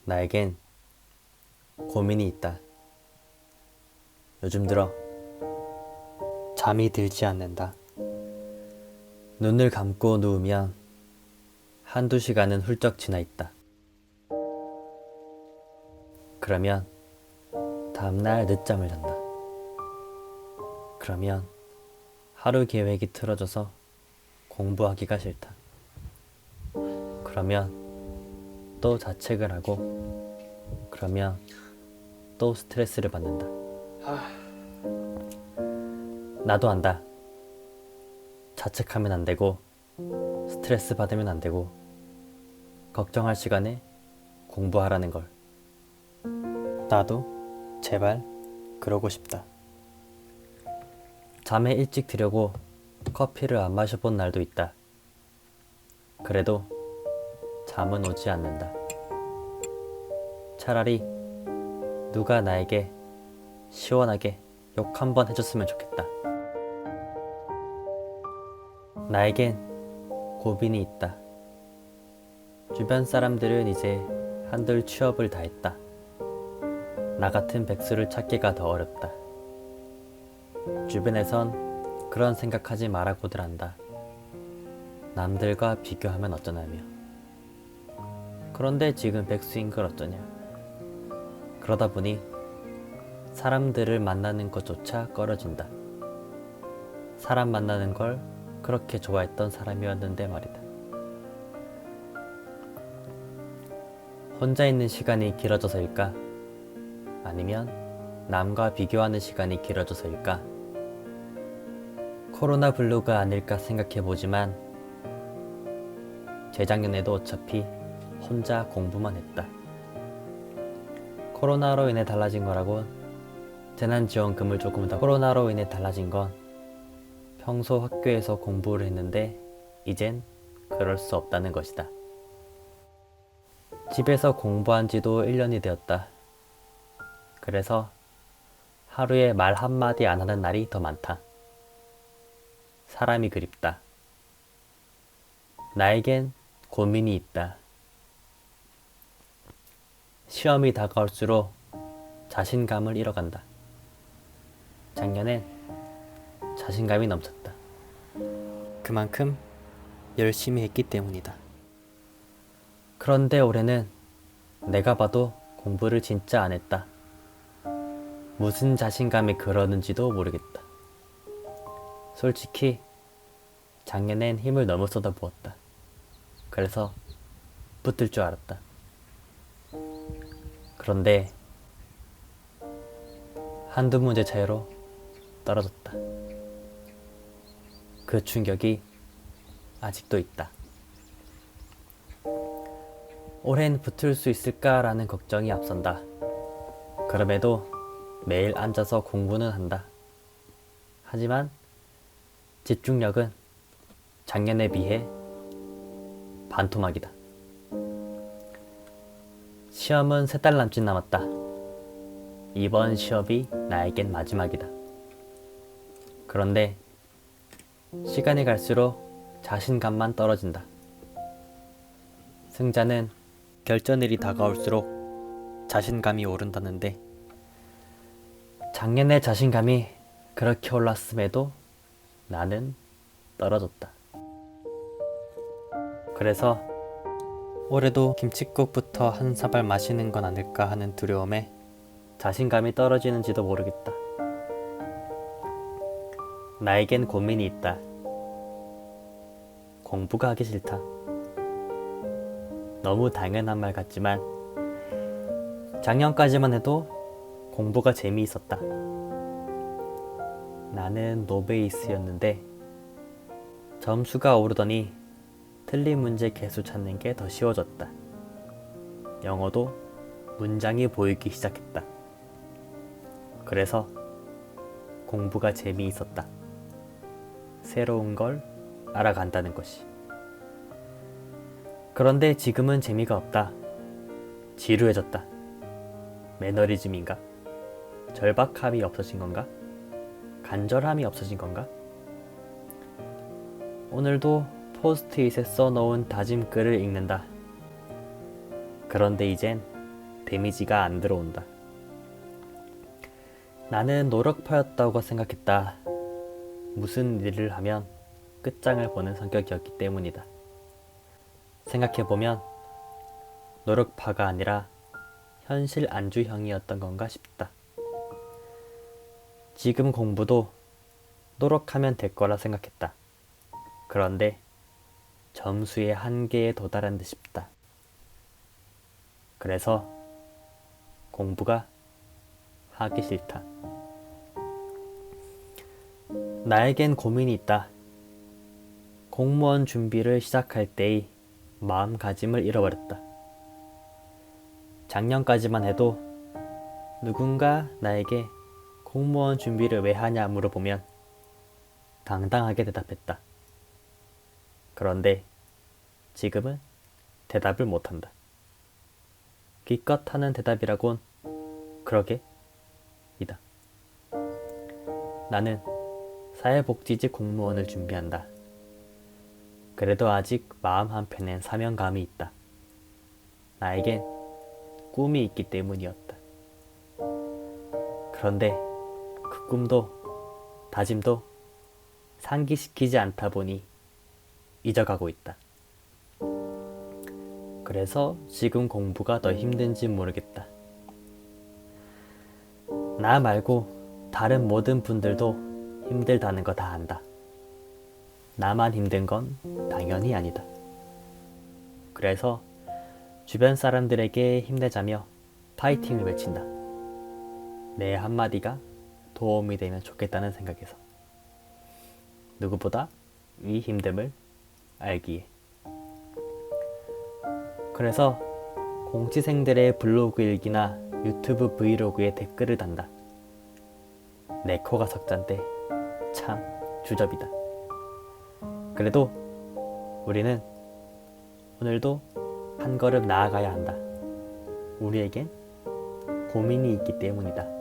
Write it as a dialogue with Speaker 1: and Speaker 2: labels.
Speaker 1: 나에겐 고민이 있다. 요즘 들어 잠이 들지 않는다. 눈을 감고 누우면 한두 시간은 훌쩍 지나 있다. 그러면 다음날 늦잠을 잔다. 그러면 하루 계획이 틀어져서 공부하기가 싫다. 그러면 또 자책을 하고, 그러면 또 스트레스를 받는다. 나도 안다. 자책하면 안 되고, 스트레스 받으면 안 되고, 걱정할 시간에 공부하라는 걸. 나도 제발 그러고 싶다. 잠에 일찍 들려고 커피를 안 마셔본 날도 있다. 그래도 잠은 오지 않는다. 차라리 누가 나에게 시원하게 욕 한번 해줬으면 좋겠다. 나에겐 고민이 있다. 주변 사람들은 이제 한들 취업을 다 했다. 나 같은 백수를 찾기가 더 어렵다. 주변에선 그런 생각하지 말라고들 한다. 남들과 비교하면 어쩌냐며. 그런데 지금 백수인 걸 어쩌냐. 그러다 보니 사람들을 만나는 것조차 꺼려진다. 사람 만나는 걸 그렇게 좋아했던 사람이었는데 말이다. 혼자 있는 시간이 길어져서일까? 아니면 남과 비교하는 시간이 길어져서일까? 코로나 블루가 아닐까 생각해보지만 재작년에도 어차피 혼자 공부만 했다. 코로나로 인해 달라진 거라곤 재난지원금을 조금 더 코로나로 인해 달라진 건 평소 학교에서 공부를 했는데 이젠 그럴 수 없다는 것이다. 집에서 공부한 지도 1년이 되었다. 그래서 하루에 말 한마디 안 하는 날이 더 많다. 사람이 그립다. 나에겐 고민이 있다. 시험이 다가올수록 자신감을 잃어간다. 작년엔 자신감이 넘쳤다. 그만큼 열심히 했기 때문이다. 그런데 올해는 내가 봐도 공부를 진짜 안 했다. 무슨 자신감이 그러는지도 모르겠다. 솔직히 작년엔 힘을 너무 쏟아부었다. 그래서 붙을 줄 알았다. 그런데 한두 문제 차이로 떨어졌다. 그 충격이 아직도 있다. 올해는 붙을 수 있을까라는 걱정이 앞선다. 그럼에도 매일 앉아서 공부는 한다. 하지만 집중력은 작년에 비해 반토막이다. 시험은 3달 남짓 남았다. 이번 시험이 나에겐 마지막이다. 그런데 시간이 갈수록 자신감만 떨어진다. 승자는 결전일이 다가올수록 자신감이 오른다는데 작년에 자신감이 그렇게 올랐음에도 나는 떨어졌다. 그래서 올해도 김칫국부터 한 사발 마시는 건 아닐까 하는 두려움에 자신감이 떨어지는지도 모르겠다. 나에겐 고민이 있다. 공부가 하기 싫다. 너무 당연한 말 같지만 작년까지만 해도 공부가 재미있었다. 나는 노베이스였는데 점수가 오르더니 틀린 문제 개수 찾는 게 더 쉬워졌다. 영어도 문장이 보이기 시작했다. 그래서 공부가 재미있었다. 새로운 걸 알아간다는 것이. 그런데 지금은 재미가 없다. 지루해졌다. 매너리즘인가? 절박함이 없어진 건가? 간절함이 없어진 건가? 오늘도 포스트잇에 써놓은 다짐글을 읽는다. 그런데 이젠 데미지가 안 들어온다. 나는 노력파였다고 생각했다. 무슨 일을 하면 끝장을 보는 성격이었기 때문이다. 생각해보면 노력파가 아니라 현실 안주형이었던 건가 싶다. 지금 공부도 노력하면 될 거라 생각했다. 그런데 점수의 한계에 도달한 듯 싶다. 그래서 공부가 하기 싫다. 나에겐 고민이 있다. 공무원 준비를 시작할 때의 마음가짐을 잃어버렸다. 작년까지만 해도 누군가 나에게 공무원 준비를 왜 하냐 물어보면 당당하게 대답했다. 그런데 지금은 대답을 못한다. 기껏 하는 대답이라곤 그러게 이다. 나는 사회복지직 공무원을 준비한다. 그래도 아직 마음 한편엔 사명감이 있다. 나에겐 꿈이 있기 때문이었다. 그런데 그 꿈도 다짐도 상기시키지 않다 보니 잊어가고 있다. 그래서 지금 공부가 더 힘든지 모르겠다. 나 말고 다른 모든 분들도 힘들다는 거 다 안다. 나만 힘든 건 당연히 아니다. 그래서 주변 사람들에게 힘내자며 파이팅을 외친다. 내 한마디가 도움이 되면 좋겠다는 생각에서. 누구보다 이 힘듦을 알기에. 그래서 공시생들의 블로그 일기나 유튜브 브이로그에 댓글을 단다. 내 코가 석잔데 참 주접이다. 그래도 우리는 오늘도 한 걸음 나아가야 한다. 우리에겐 고민이 있기 때문이다.